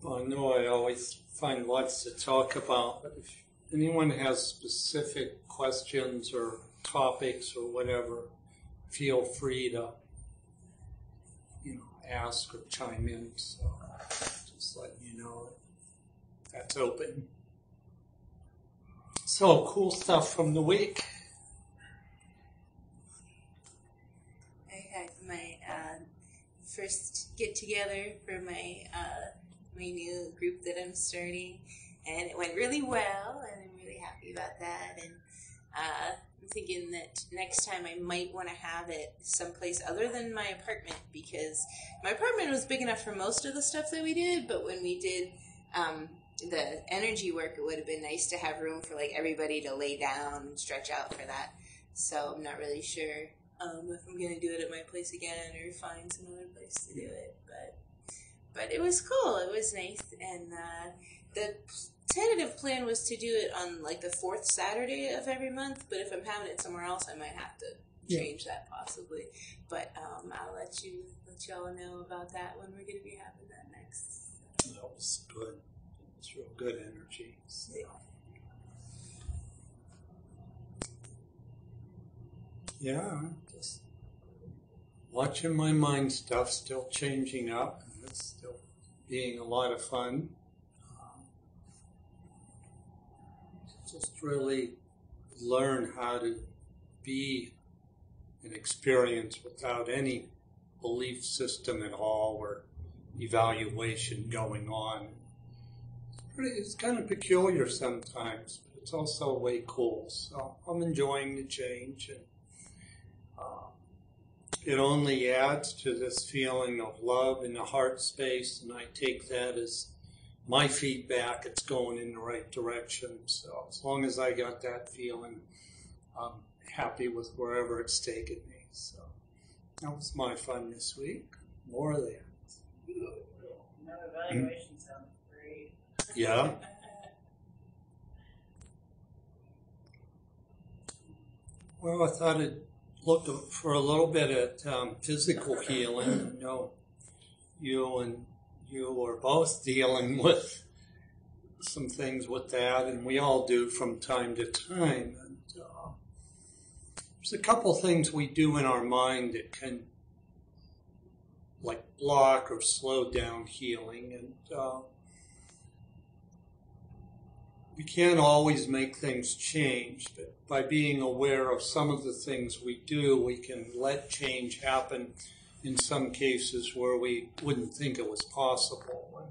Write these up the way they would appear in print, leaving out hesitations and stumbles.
Well, I know I always find lots to talk about, but if anyone has specific questions or topics or whatever, feel free to, ask or chime in. So just letting you know that's open. So cool stuff from the week. I had my first get together for my new group that I'm starting, and it went really well, and I'm really happy about that. And I'm thinking that next time I might want to have it someplace other than my apartment, because my apartment was big enough for most of the stuff that we did, but when we did the energy work, it would have been nice to have room for like everybody to lay down and stretch out for that. So I'm not really sure if I'm going to do it at my place again or find some other place to do it, but it was cool. It was nice, and the tentative plan was to do it on like the fourth Saturday of every month, but if I'm having it somewhere else, I might have to change that possibly. But I'll let y'all know about that when we're going to be having that next. That was good. It was real good energy. So. Yeah, just watching my mind stuff still changing up, and it's still being a lot of fun. Just really learn how to be an experience without any belief system at all or evaluation going on. It's kind of peculiar sometimes, but it's also way cool. So I'm enjoying the change, and it only adds to this feeling of love in the heart space, and I take that as my feedback. It's going in the right direction. So as long as I got that feeling, I'm happy with wherever it's taken me. So that was my fun this week. More of that. No evaluation sounds great. Yeah. Well, I thought I'd look for a little bit at physical healing. I know you are both dealing with some things with that, and we all do from time to time. And there's a couple things we do in our mind that can like block or slow down healing, and we can't always make things change, but by being aware of some of the things we do, we can let change happen in some cases where we wouldn't think it was possible. And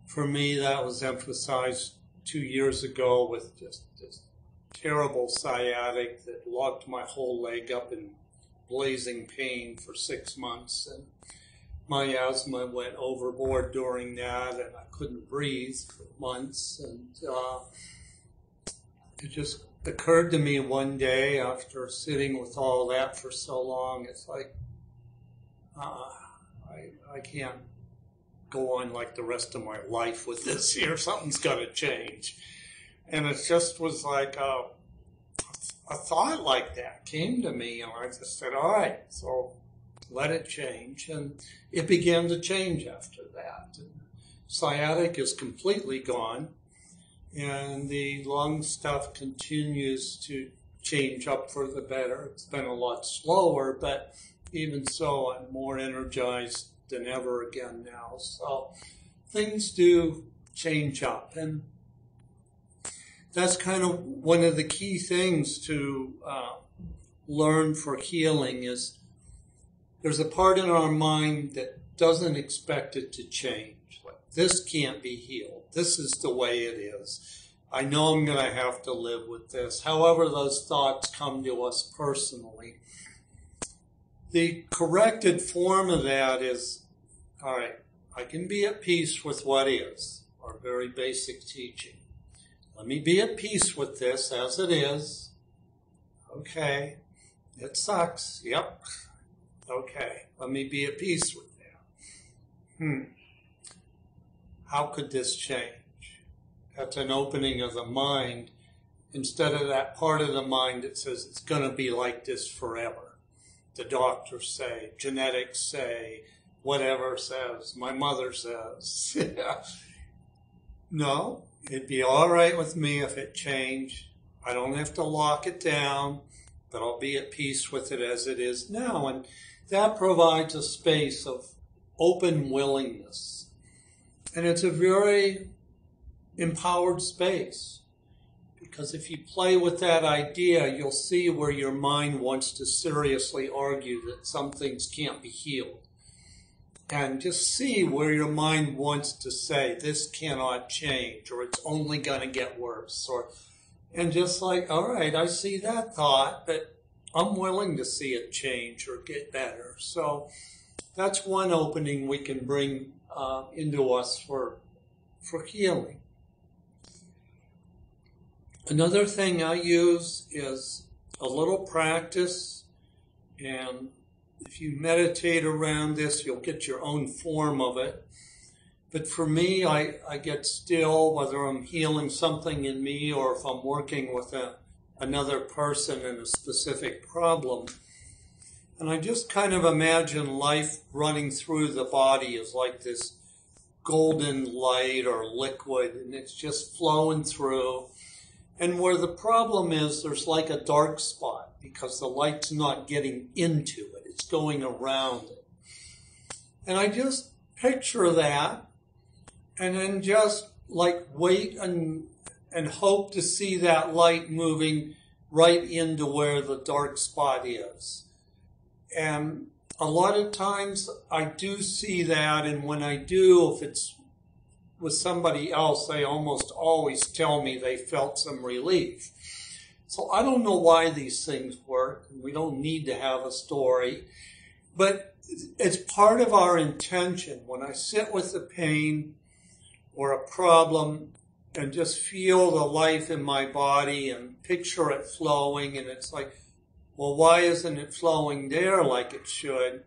for me, that was emphasized 2 years ago with just this terrible sciatic that locked my whole leg up in blazing pain for 6 months. And my asthma went overboard during that, and I couldn't breathe for months. And it just occurred to me one day after sitting with all that for so long, it's like, I can't go on like the rest of my life with this here. Something's got to change. And it just was like a thought like that came to me, and I just said, all right, so let it change. And it began to change after that. And sciatic is completely gone, and the lung stuff continues to change up for the better. It's been a lot slower, but even so, I'm more energized than ever again now. So things do change up, and that's kind of one of the key things to learn for healing is there's a part in our mind that doesn't expect it to change. Like, this can't be healed. This is the way it is. I know I'm going to have to live with this. However those thoughts come to us personally. The corrected form of that is, all right, I can be at peace with what is, our very basic teaching. Let me be at peace with this as it is. Okay, it sucks. Yep. Okay, let me be at peace with that. How could this change? That's an opening of the mind instead of that part of the mind that says it's going to be like this forever. The doctors say, genetics say, whatever says, my mother says. No, it'd be all right with me if it changed. I don't have to lock it down, but I'll be at peace with it as it is now. And that provides a space of open willingness. And it's a very empowered space. Because if you play with that idea, you'll see where your mind wants to seriously argue that some things can't be healed. And just see where your mind wants to say, this cannot change, or it's only going to get worse. And just like, all right, I see that thought, but I'm willing to see it change or get better. So that's one opening we can bring into us for healing. Another thing I use is a little practice, and if you meditate around this, you'll get your own form of it. But for me, I get still, whether I'm healing something in me or if I'm working with another person in a specific problem. And I just kind of imagine life running through the body as like this golden light or liquid, and it's just flowing through. And where the problem is, there's like a dark spot because the light's not getting into it. It's going around it. And I just picture that and then just like wait and hope to see that light moving right into where the dark spot is. And a lot of times I do see that, and when I do, if it's with somebody else, they almost always tell me they felt some relief. So I don't know why these things work. We don't need to have a story. But it's part of our intention. When I sit with the pain or a problem and just feel the life in my body and picture it flowing, and it's like, well, why isn't it flowing there like it should?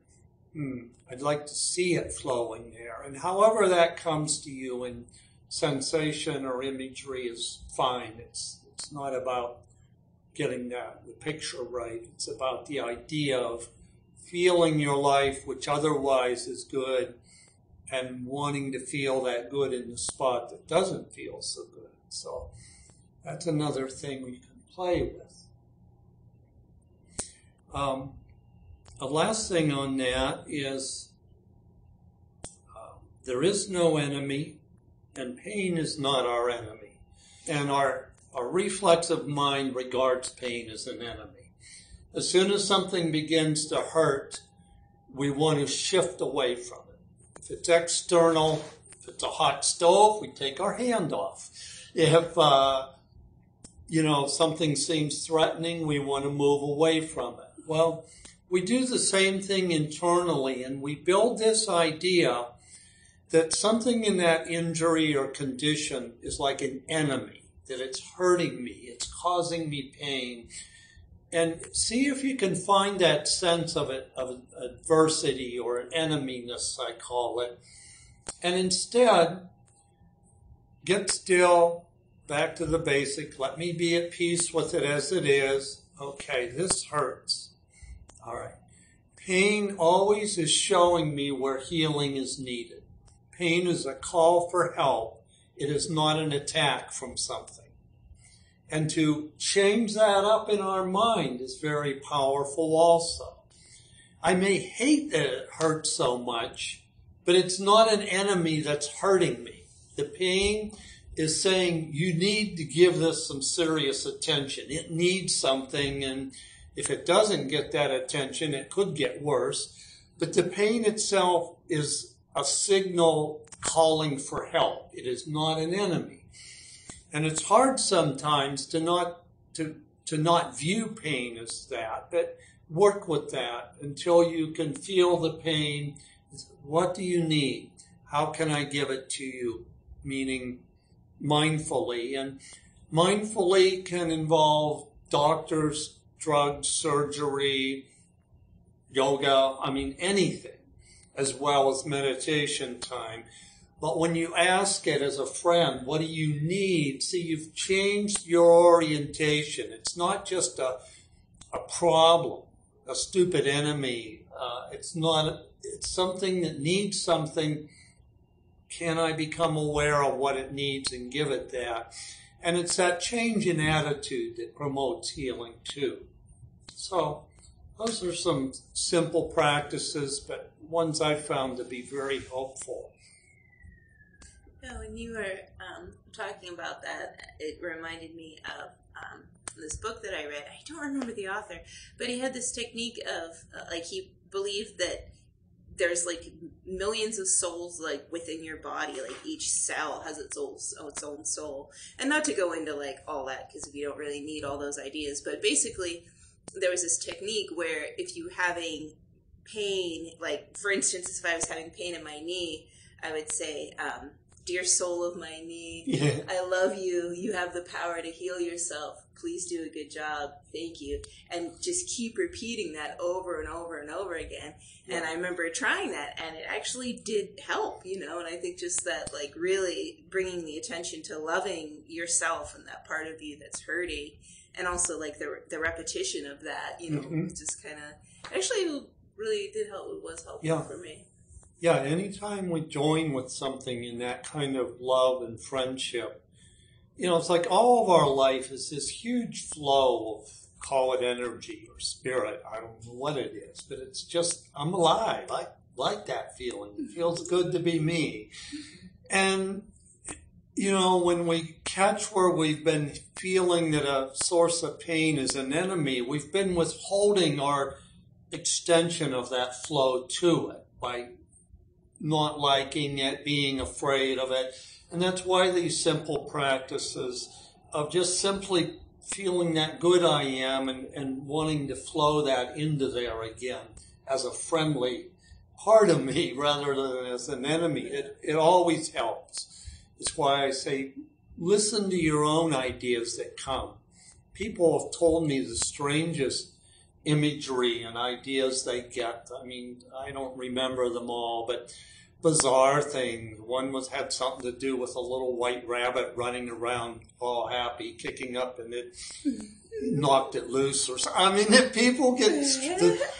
I'd like to see it flowing there. And however that comes to you in sensation or imagery is fine. It's not about getting the picture right. It's about the idea of feeling your life, which otherwise is good, and wanting to feel that good in the spot that doesn't feel so good. So that's another thing we can play with. The last thing on that is there is no enemy, and pain is not our enemy. And our reflexive mind regards pain as an enemy. As soon as something begins to hurt, we want to shift away from it. If it's external, if it's a hot stove, we take our hand off. If something seems threatening, we want to move away from it. Well, we do the same thing internally, and we build this idea that something in that injury or condition is like an enemy, that it's hurting me, it's causing me pain. And see if you can find that sense of it, of adversity or an eneminess, I call it. And instead, get still, back to the basic. Let me be at peace with it as it is. Okay, this hurts. All right. Pain always is showing me where healing is needed. Pain is a call for help. It is not an attack from something. And to change that up in our mind is very powerful also. I may hate that it hurts so much, but it's not an enemy that's hurting me. The pain is saying, you need to give this some serious attention. It needs something, and if it doesn't get that attention, it could get worse. But the pain itself is a signal calling for help. It is not an enemy. And it's hard sometimes to not view pain as that, but work with that until you can feel the pain. What do you need? How can I give it to you? Meaning mindfully. And mindfully can involve doctors, drugs, surgery, yoga, anything, as well as meditation time. But when you ask it as a friend, what do you need? See, you've changed your orientation. It's not just a problem, a stupid enemy. It's not it's something that needs something. Can I become aware of what it needs and give it that? And it's that change in attitude that promotes healing too. So those are some simple practices, but ones I found to be very helpful. When you were talking about that, it reminded me of this book that I read. I don't remember the author, but he had this technique of, he believed that there's like millions of souls like within your body, like each cell has its own soul. And not to go into like all that, because we don't really need all those ideas, but basically there was this technique where if you're having pain, like for instance, if I was having pain in my knee, I would say, dear soul of my knee, I love you. You have the power to heal yourself. Please do a good job. Thank you. And just keep repeating that over and over and over again. And I remember trying that, and it actually did help, and I think just that, like, really bringing the attention to loving yourself and that part of you that's hurting, and also, like, the repetition of that, just kind of, actually really did help. It was helpful for me. Yeah, anytime we join with something in that kind of love and friendship, it's like all of our life is this huge flow of, call it energy or spirit. I don't know what it is, but it's just, I'm alive. I like that feeling. It feels good to be me. And, when we catch where we've been feeling that a source of pain is an enemy, we've been withholding our extension of that flow to it by not liking it, being afraid of it. And that's why these simple practices of just simply feeling that good I am and wanting to flow that into there again as a friendly part of me rather than as an enemy. It always helps. It's why I say, listen to your own ideas that come. People have told me the strangest imagery and ideas they get. I mean, I don't remember them all, but bizarre things. One had something to do with a little white rabbit running around all happy, kicking up, and it knocked it loose or something. I mean, if people get,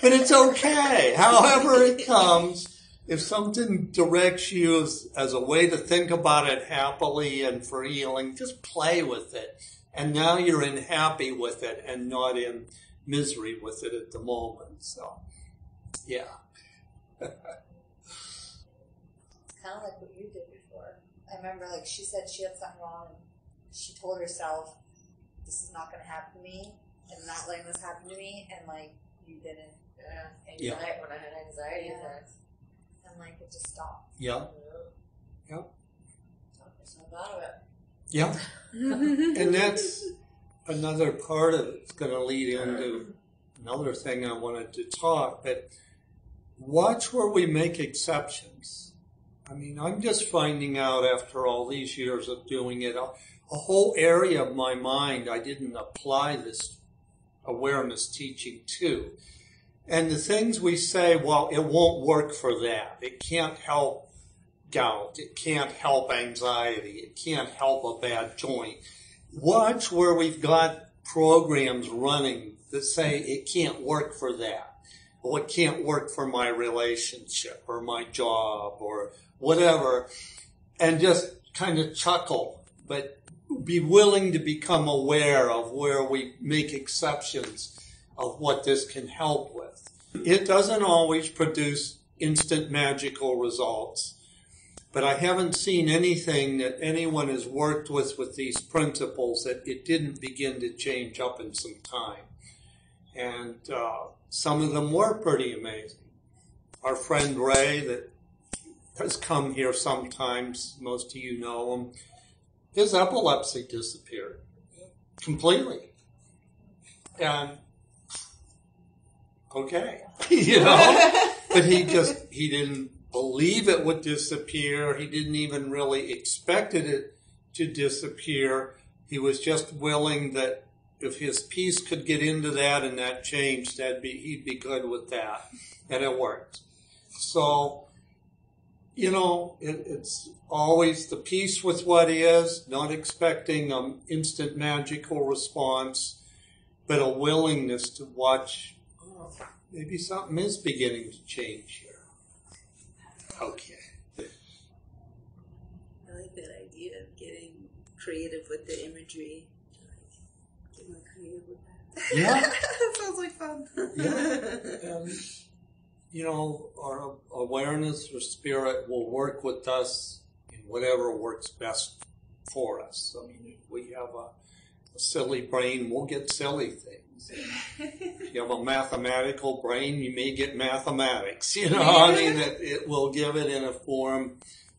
but it's okay. However it comes, if something directs you as a way to think about it happily and for healing, just play with it. And now you're in happy with it and not in misery with it at the moment. So, yeah. Kind of like what you did before. I remember, like, she said she had something wrong, and she told herself, this is not going to happen to me, and not letting this happen to me, and, like, you didn't. Yeah. When I had anxiety attacks. And, like, it just stopped. Yeah. Yeah. So I thought of it. Yeah. And that's another part of it. It's going to lead into another thing I wanted to talk, but watch where we make exceptions. I mean, I'm just finding out after all these years of doing it, a whole area of my mind I didn't apply this awareness teaching to. And the things we say, well, it won't work for that. It can't help gout. It can't help anxiety. It can't help a bad joint. Watch where we've got programs running that say it can't work for that. Or it can't work for my relationship or my job or whatever, and just kind of chuckle, but be willing to become aware of where we make exceptions of what this can help with. It doesn't always produce instant magical results, but I haven't seen anything that anyone has worked with these principles that it didn't begin to change up in some time. And some of them were pretty amazing. Our friend Ray that has come here sometimes, most of you know him, his epilepsy disappeared completely. And, okay, but he didn't believe it would disappear. He didn't even really expected it to disappear. He was just willing that if his piece could get into that and that changed, he'd be good with that. And it worked. So, it's always the peace with what is, not expecting an instant magical response, but a willingness to watch, maybe something is beginning to change here. Okay. I like that idea of getting creative with the imagery. Like, get more creative with that. Yeah. That sounds like fun. Yeah. And, you know, our awareness or spirit will work with us in whatever works best for us. I mean, if we have a silly brain, we'll get silly things. If you have a mathematical brain, you may get mathematics. You know, I mean, it will give it in a form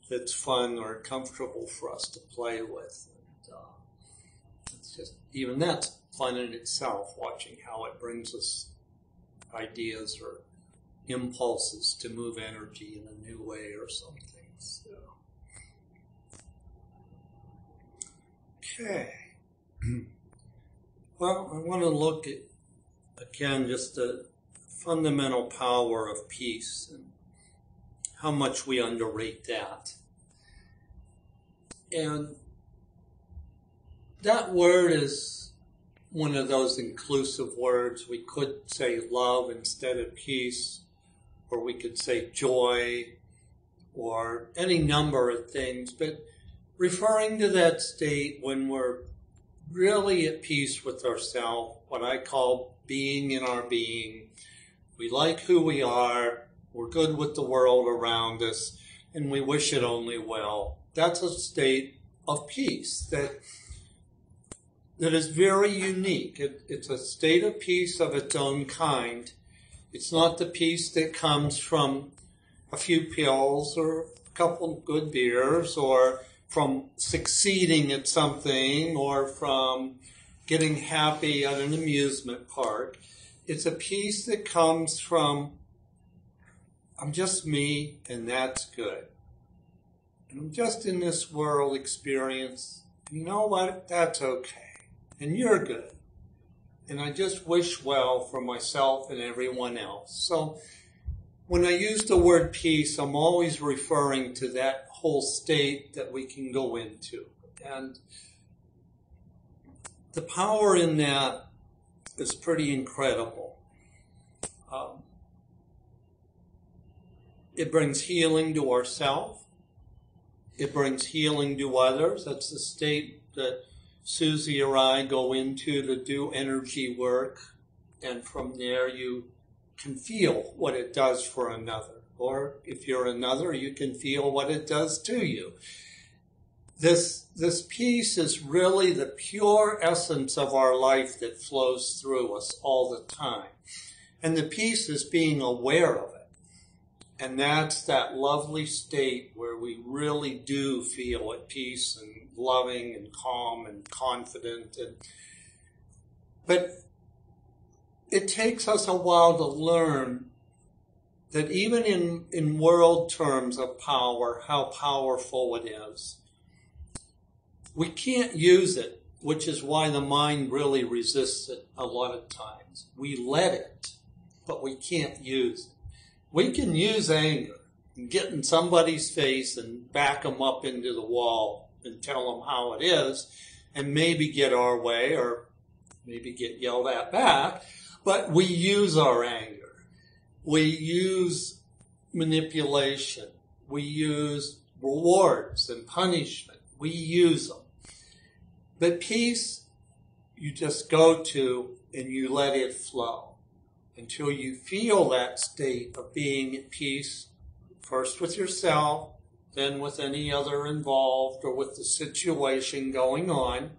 that's fun or comfortable for us to play with. And, it's just, even that's fun in itself, watching how it brings us ideas or impulses to move energy in a new way or something. So. Okay. Well, I want to look at, again, just the fundamental power of peace and how much we underrate that. And that word is one of those inclusive words. We could say love instead of peace, or we could say joy, or any number of things, but referring to that state when we're really at peace with ourselves, what I call being in our being. We like who we are, we're good with the world around us, and we wish it only well. That's a state of peace that is very unique. It's a state of peace of its own kind. It's not the peace that comes from a few pills or a couple of good beers or from succeeding at something or from getting happy at an amusement park. It's a peace that comes from, I'm just me and that's good. And I'm just in this world experience. You know what? That's okay. And you're good. And I just wish well for myself and everyone else. So when I use the word peace, I'm always referring to that whole state that we can go into. And the power in that is pretty incredible. It brings healing to ourselves. It brings healing to others. That's the state that Susie or I go into to do energy work. And from there you can feel what it does for another. Or if you're another, you can feel what it does to you. This peace is really the pure essence of our life that flows through us all the time. And the peace is being aware of it. And that's that lovely state where we really do feel at peace and loving and calm and confident. But it takes us a while to learn that even in world terms of power, how powerful it is. We can't use it, which is why the mind really resists it a lot of times. We let it, but we can't use it. We can use anger and get in somebody's face and back them up into the wall and tell them how it is and maybe get our way or maybe get yelled at back, but we use our anger. We use manipulation. We use rewards and punishment. We use them. But peace, you just go to and you let it flow until you feel that state of being at peace, first with yourself, then with any other involved or with the situation going on.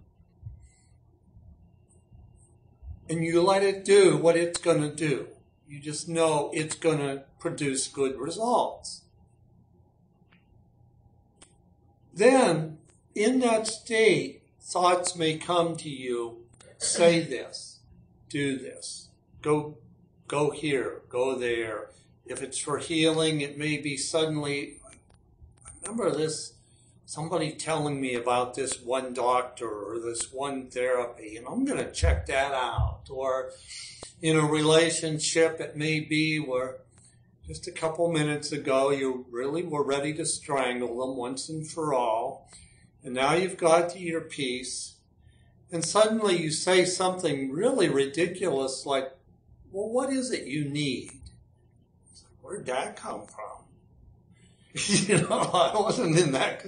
And you let it do what it's going to do. You just know it's going to produce good results. Then, in that state, thoughts may come to you, say this, do this, go here, go there. If it's for healing, it may be suddenly, I remember this, somebody telling me about this one doctor or this one therapy, and I'm going to check that out. Or in a relationship, it may be where just a couple minutes ago, you really were ready to strangle them once and for all. And now you've got to your peace. And suddenly you say something really ridiculous like, well, what is it you need? It's like, where'd that come from? I wasn't in that.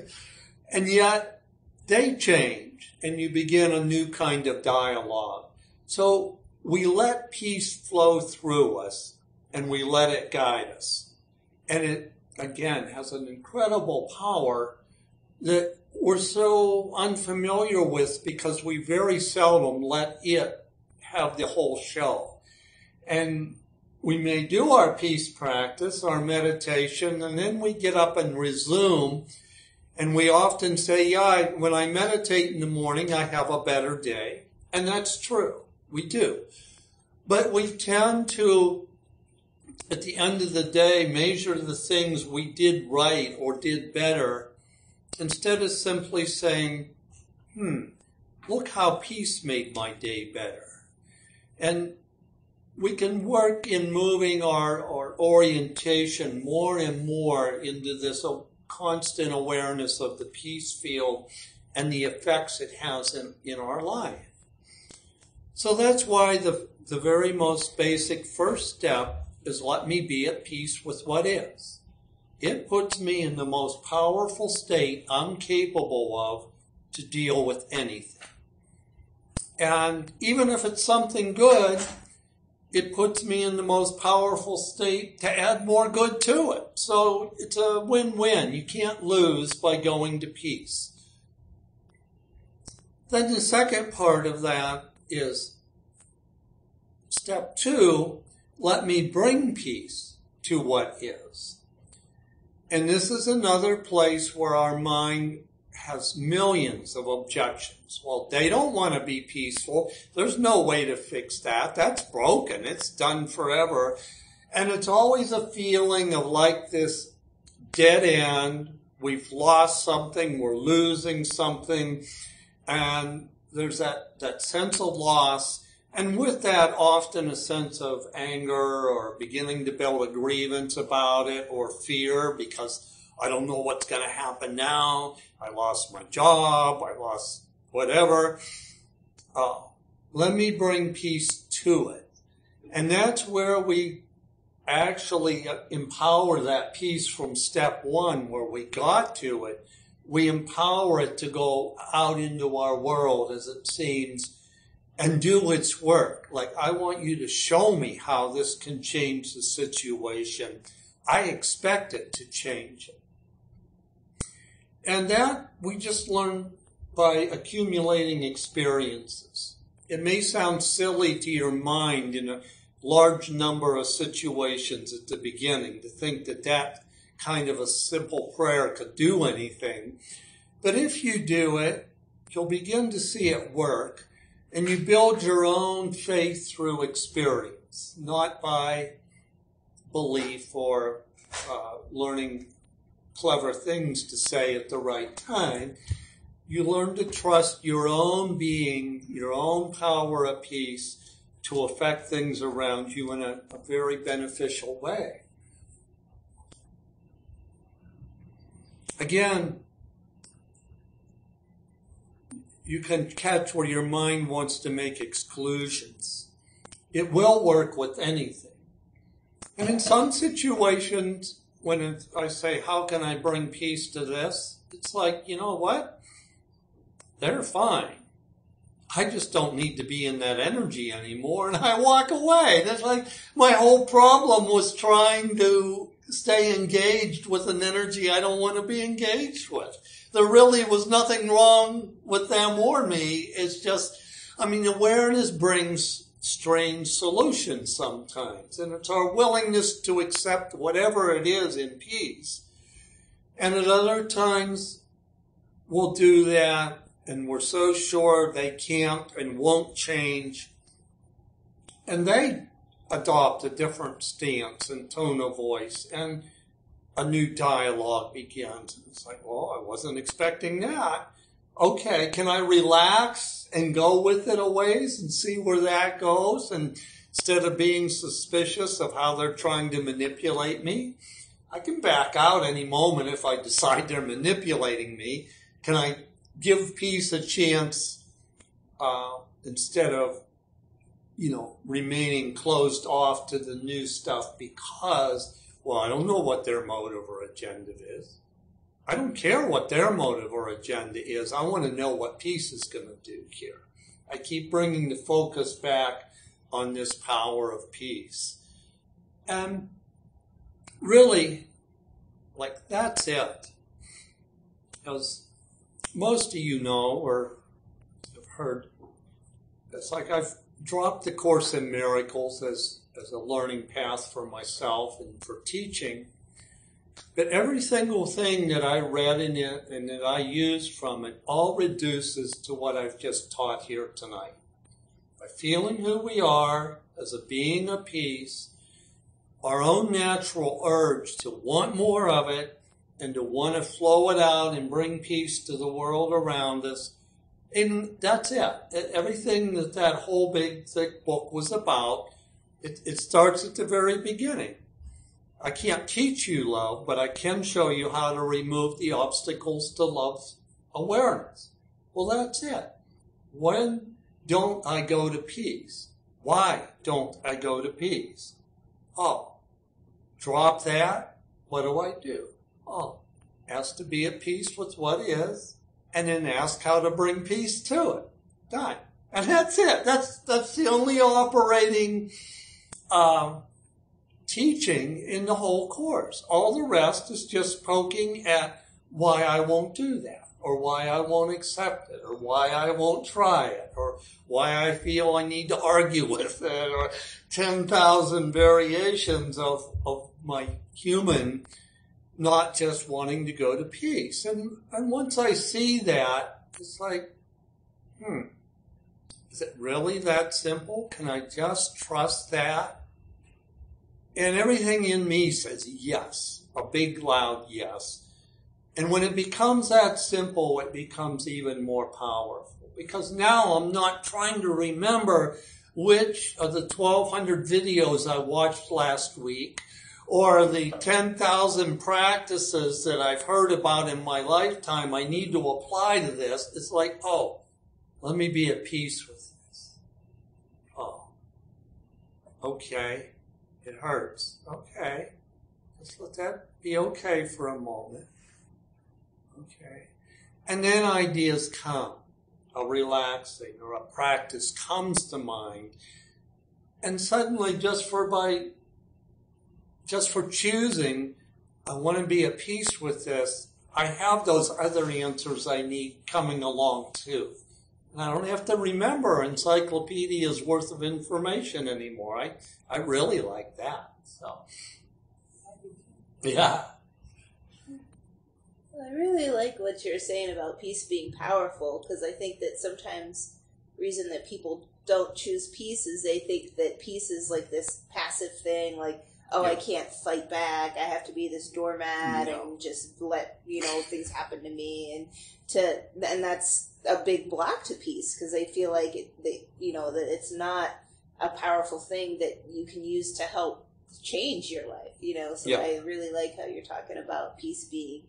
And yet they change and you begin a new kind of dialogue. So we let peace flow through us and we let it guide us. And it, again, has an incredible power that we're so unfamiliar with because we very seldom let it have the whole show. And we may do our peace practice, our meditation, and then we get up and resume. And we often say, when I meditate in the morning, I have a better day. And that's true. We do. But we tend to, at the end of the day, measure the things we did right or did better instead of simply saying, look how peace made my day better. And we can work in moving our orientation more and more into this constant awareness of the peace field and the effects it has in our life. So that's why the very most basic first step is let me be at peace with what is. It puts me in the most powerful state I'm capable of to deal with anything. And even if it's something good, it puts me in the most powerful state to add more good to it. So it's a win-win. You can't lose by going to peace. Then the second part of that is step 2, let me bring peace to what is. And this is another place where our mind has millions of objections. Well, they don't want to be peaceful. There's no way to fix that. That's broken. It's done forever. And it's always a feeling of like this dead end. We've lost something. We're losing something. And there's that sense of loss. And with that, often a sense of anger or beginning to build a grievance about it or fear because I don't know what's going to happen now. I lost my job. I lost whatever. Let me bring peace to it. And that's where we actually empower that peace from step 1 where we got to it. We empower it to go out into our world as it seems and do its work. Like, I want you to show me how this can change the situation. I expect it to change it. And that we just learn by accumulating experiences. It may sound silly to your mind in a large number of situations at the beginning to think that kind of a simple prayer could do anything. But if you do it, you'll begin to see it work. And you build your own faith through experience, not by belief or learning clever things to say at the right time. You learn to trust your own being, your own power of peace to affect things around you in a very beneficial way. Again, you can catch where your mind wants to make exclusions. It will work with anything. And in some situations, when I say, how can I bring peace to this? It's like, you know what? They're fine. I just don't need to be in that energy anymore, and I walk away. That's like my whole problem was trying to stay engaged with an energy I don't want to be engaged with. There really was nothing wrong with them or me. It's just, awareness brings strange solutions sometimes, and it's our willingness to accept whatever it is in peace. And at other times, we'll do that, and we're so sure they can't and won't change, and they adopt a different stance and tone of voice, and a new dialogue begins. And it's like, well, I wasn't expecting that. Okay, can I relax and go with it a ways and see where that goes? And instead of being suspicious of how they're trying to manipulate me, I can back out any moment if I decide they're manipulating me. Can I give peace a chance instead of, remaining closed off to the new stuff because Well, I don't know what their motive or agenda is. I don't care what their motive or agenda is. I want to know what peace is going to do here. I keep bringing the focus back on this power of peace. And really, like, that's it. As most of you know or have heard, it's like I've dropped the Course in Miracles as a learning path for myself and for teaching. But every single thing that I read in it and that I used from it all reduces to what I've just taught here tonight. By feeling who we are as a being of peace, our own natural urge to want more of it and to want to flow it out and bring peace to the world around us. And that's it. Everything that whole big, thick book was about, it starts at the very beginning. I can't teach you love, but I can show you how to remove the obstacles to love's awareness. Well, that's it. When don't I go to peace? Why don't I go to peace? Oh, drop that. What do? Oh, ask to be at peace with what is, and then ask how to bring peace to it. Done. And that's it. That's the only operating teaching in the whole course. All the rest is just poking at why I won't do that, or why I won't accept it, or why I won't try it, or why I feel I need to argue with it, or 10,000 variations of my human not just wanting to go to peace. And once I see that, it's like, is it really that simple? Can I just trust that? And everything in me says yes, a big loud yes. And when it becomes that simple, it becomes even more powerful. Because now I'm not trying to remember which of the 1,200 videos I watched last week or the 10,000 practices that I've heard about in my lifetime I need to apply to this. It's like, oh, let me be at peace with this. Oh, okay. It hurts. Okay. Just let that be okay for a moment. Okay. And then ideas come. A relaxing or a practice comes to mind. And suddenly, just for choosing, I want to be at peace with this, I have those other answers I need coming along too. And I don't have to remember encyclopedia's worth of information anymore. I really like that. So, yeah. I really like what you're saying about peace being powerful, because I think that sometimes the reason that people don't choose peace is they think that peace is like this passive thing, like, oh, I can't fight back, I have to be this doormat and just let, things happen to me, and that's a big block to peace, because they feel like that it's not a powerful thing that you can use to help change your life, so I really like how you're talking about peace being,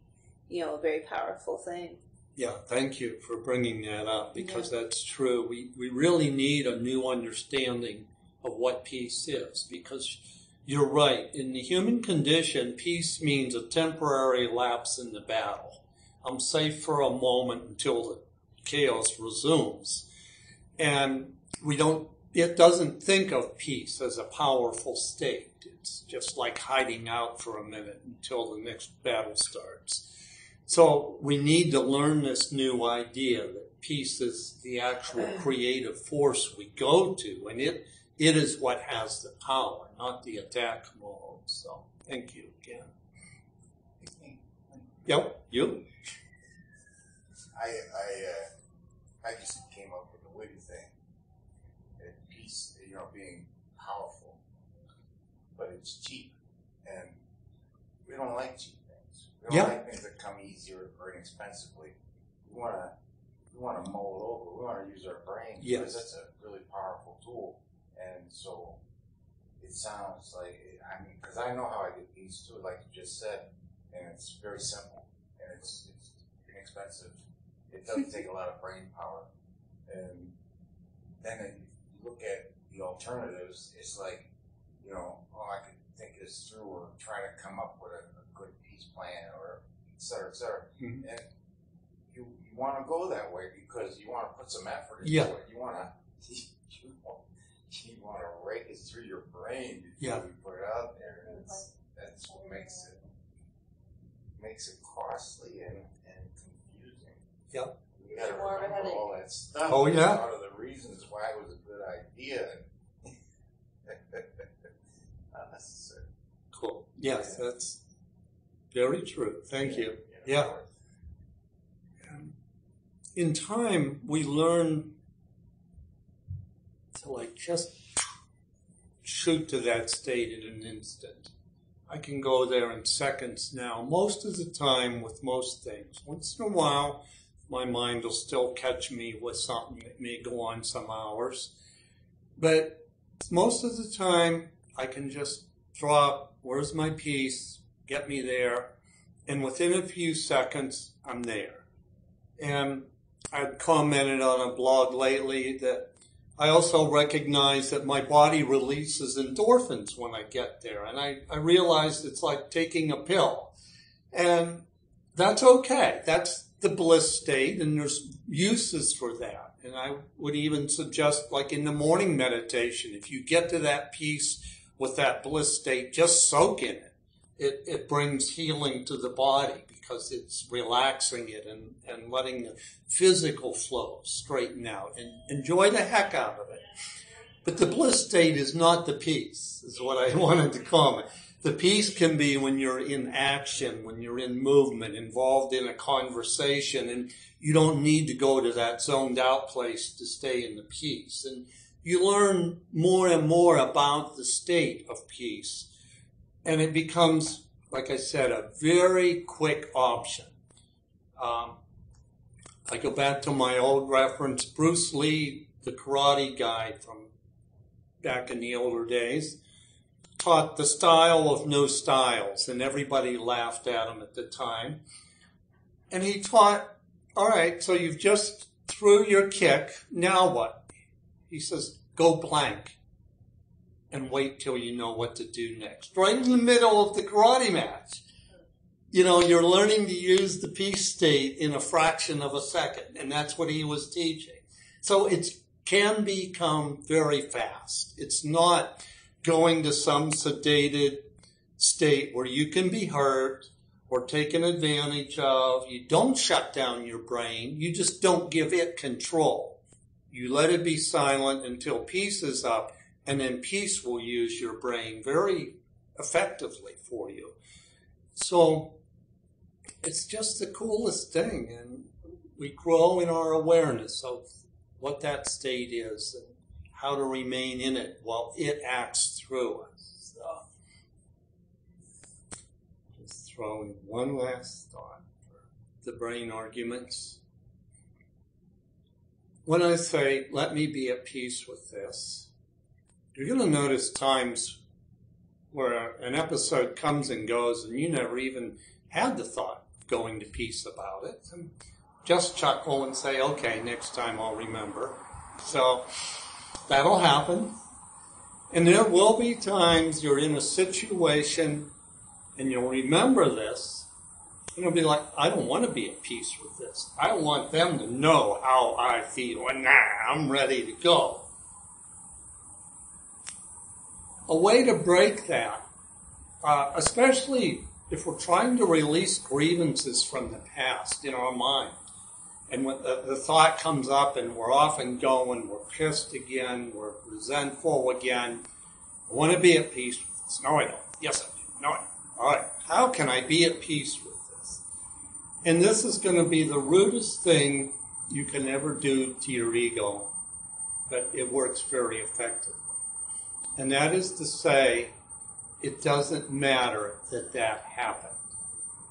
a very powerful thing. Yeah, thank you for bringing that up, because that's true. We really need a new understanding of what peace is, because you're right. In the human condition, peace means a temporary lapse in the battle. I'm safe for a moment until the chaos resumes. And it doesn't think of peace as a powerful state. It's just like hiding out for a minute until the next battle starts. So we need to learn this new idea that peace is the actual creative force we go to, and it is what has the power, not the attack mode. So thank you again. Yep, you? I just came up with a witty thing. Peace, being powerful, but it's cheap, and we don't like cheap things. We don't like things that come easier or inexpensively. We want to mull it over. We want to use our brain, because that's a really powerful tool. And so it sounds like, because I know how I get peace too, like you just said, and it's very simple, and it's inexpensive. It doesn't take a lot of brain power. And then if you look at the alternatives, it's like, I could think this through or try to come up with a good peace plan or et cetera, et cetera. Mm-hmm. And you want to go that way because you want to put some effort into Yeah. it. You want to rake it through your brain before you put it out there. And that's what makes it costly and confusing. Yep. You got to More of a remember headache. all that stuff. Oh, yeah. One of the reasons why it was a good idea. Not necessary. Cool. Yes, that's very true. Thank you. Yeah. In time, we learn to like just shoot to that state in an instant. I can go there in seconds now, most of the time with most things. Once in a while, my mind will still catch me with something that may go on some hours. But most of the time, I can just drop, where's my peace, get me there, and within a few seconds, I'm there. And I've commented on a blog lately that I also recognize that my body releases endorphins when I get there. And I realized it's like taking a pill. And that's okay. That's the bliss state, and there's uses for that. And I would even suggest, like in the morning meditation, if you get to that peace with that bliss state, just soak in it. It brings healing to the body because it's relaxing it and letting the physical flow straighten out and enjoy the heck out of it. But the bliss state is not the peace, is what I wanted to comment. The peace can be when you're in action, when you're in movement, involved in a conversation, and you don't need to go to that zoned out place to stay in the peace. And you learn more and more about the state of peace. And it becomes, like I said, a very quick option. I go back to my old reference, Bruce Lee, the karate guy from back in the older days, taught the style of no styles, and everybody laughed at him at the time. And he taught, all right, so you've just threw your kick, now what? He says, go blank. And wait till you know what to do next. Right in the middle of the karate match. You know, you're learning to use the peace state in a fraction of a second. And that's what he was teaching. So it can become very fast. It's not going to some sedated state where you can be hurt or taken advantage of. You don't shut down your brain. You just don't give it control. You let it be silent until peace is up. And then peace will use your brain very effectively for you. So it's just the coolest thing. And we grow in our awareness of what that state is and how to remain in it while it acts through us. So just throwing one last thought for the brain arguments. When I say, let me be at peace with this, you're going to notice times where an episode comes and goes and you never even had the thought of going to peace about it. And just chuckle and say, okay, next time I'll remember. So that'll happen. And there will be times you're in a situation and you'll remember this and you'll be like, I don't want to be at peace with this. I want them to know how I feel and now I'm ready to go. A way to break that, especially if we're trying to release grievances from the past in our mind, and when the thought comes up and we're off and going, we're pissed again, we're resentful again, I want to be at peace with this. No, I don't. Yes, I do. No, I don't. All right. How can I be at peace with this? And this is going to be the rudest thing you can ever do to your ego, but it works very effectively. And that is to say, it doesn't matter that happened.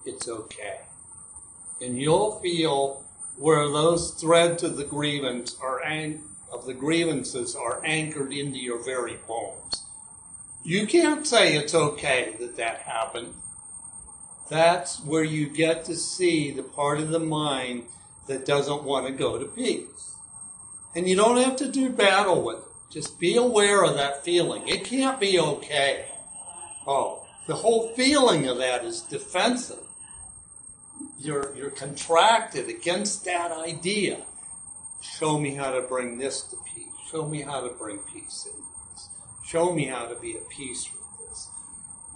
It's okay. And you'll feel where those threads of the grievances are anchored into your very bones. You can't say it's okay that happened. That's where you get to see the part of the mind that doesn't want to go to peace. And you don't have to do battle with it. Just be aware of that feeling. It can't be okay. Oh, the whole feeling of that is defensive. You're contracted against that idea. Show me how to bring this to peace. Show me how to bring peace in this. Show me how to be at peace with this.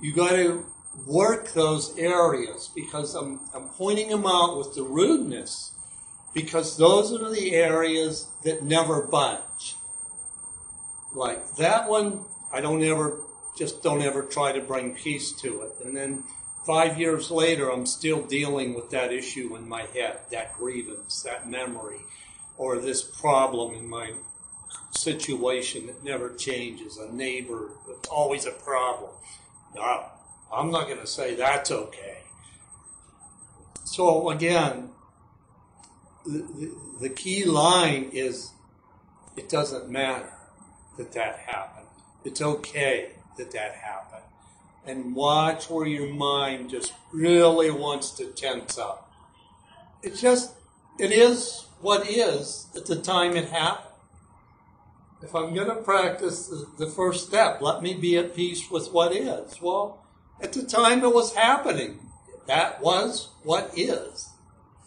You got to work those areas, because I'm pointing them out with the rudeness, because those are the areas that never budge. Like that one, I don't ever try to bring peace to it. And then 5 years later, I'm still dealing with that issue in my head, that grievance, that memory, or this problem in my situation that never changes, a neighbor, it's always a problem. No, I'm not going to say that's okay. So again, the key line is, it doesn't matter that happened. It's okay that happened. And watch where your mind just really wants to tense up. It is what is at the time it happened. If I'm going to practice the first step, let me be at peace with what is. Well, at the time it was happening, that was what is.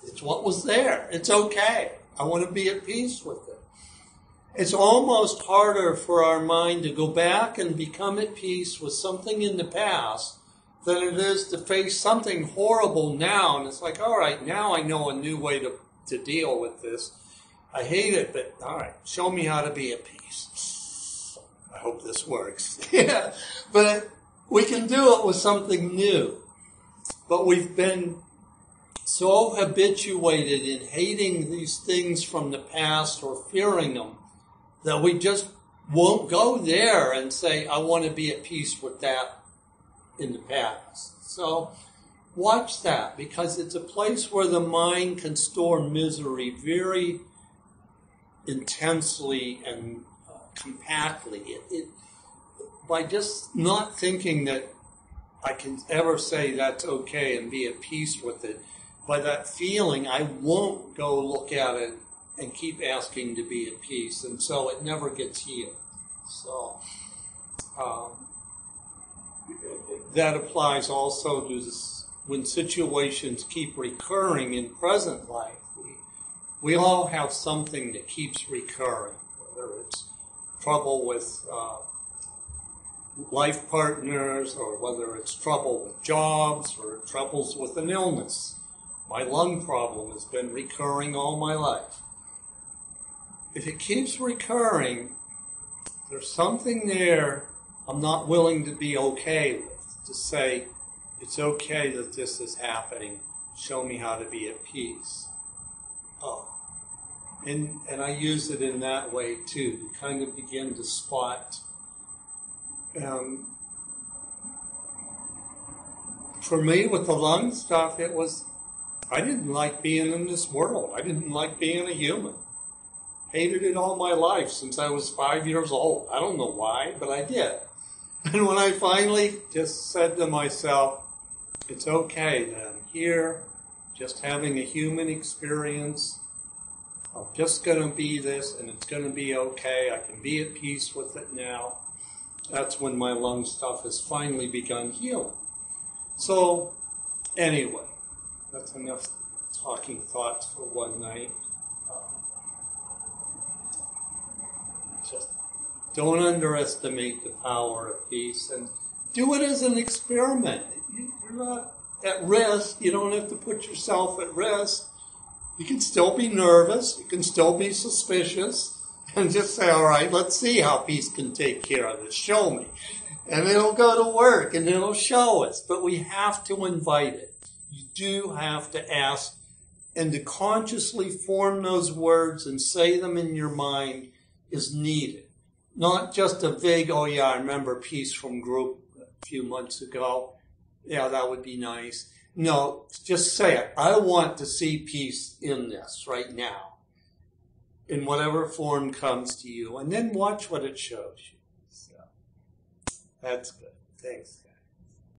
It's what was there. It's okay. I want to be at peace with it. It's almost harder for our mind to go back and become at peace with something in the past than it is to face something horrible now. And it's like, all right, now I know a new way to deal with this. I hate it, but all right, show me how to be at peace. I hope this works. Yeah, but we can do it with something new. But we've been so habituated in hating these things from the past or fearing them that we just won't go there and say, I want to be at peace with that in the past. So watch that, because it's a place where the mind can store misery very intensely and compactly. By just not thinking that I can ever say that's okay and be at peace with it, by that feeling, I won't go look at it and keep asking to be at peace, and so it never gets healed. So that applies also to this, when situations keep recurring in present life. We all have something that keeps recurring, whether it's trouble with life partners, or whether it's trouble with jobs, or troubles with an illness. My lung problem has been recurring all my life. If it keeps recurring, there's something there I'm not willing to be okay with, to say, it's okay that this is happening. Show me how to be at peace. Oh. And I use it in that way too, to kind of begin to spot. For me, with the lung stuff, it was, I didn't like being in this world. I didn't like being a human. Hated it all my life since I was 5 years old. I don't know why, but I did. And when I finally just said to myself, it's okay that I'm here, just having a human experience. I'm just going to be this, and it's going to be okay. I can be at peace with it now. That's when my lung stuff has finally begun healing. So, anyway, that's enough talking thoughts for one night. Just don't underestimate the power of peace, and do it as an experiment. You're not at risk. You don't have to put yourself at risk. You can still be nervous. You can still be suspicious, and just say, all right, let's see how peace can take care of this. Show me. And it'll go to work, and it'll show us. But we have to invite it. You do have to ask, and to consciously form those words and say them in your mind is needed. Not just a vague, oh yeah, I remember peace from group a few months ago. Yeah, that would be nice. No, just say it. I want to see peace in this right now, in whatever form comes to you, and then watch what it shows you. So, that's good. Thanks.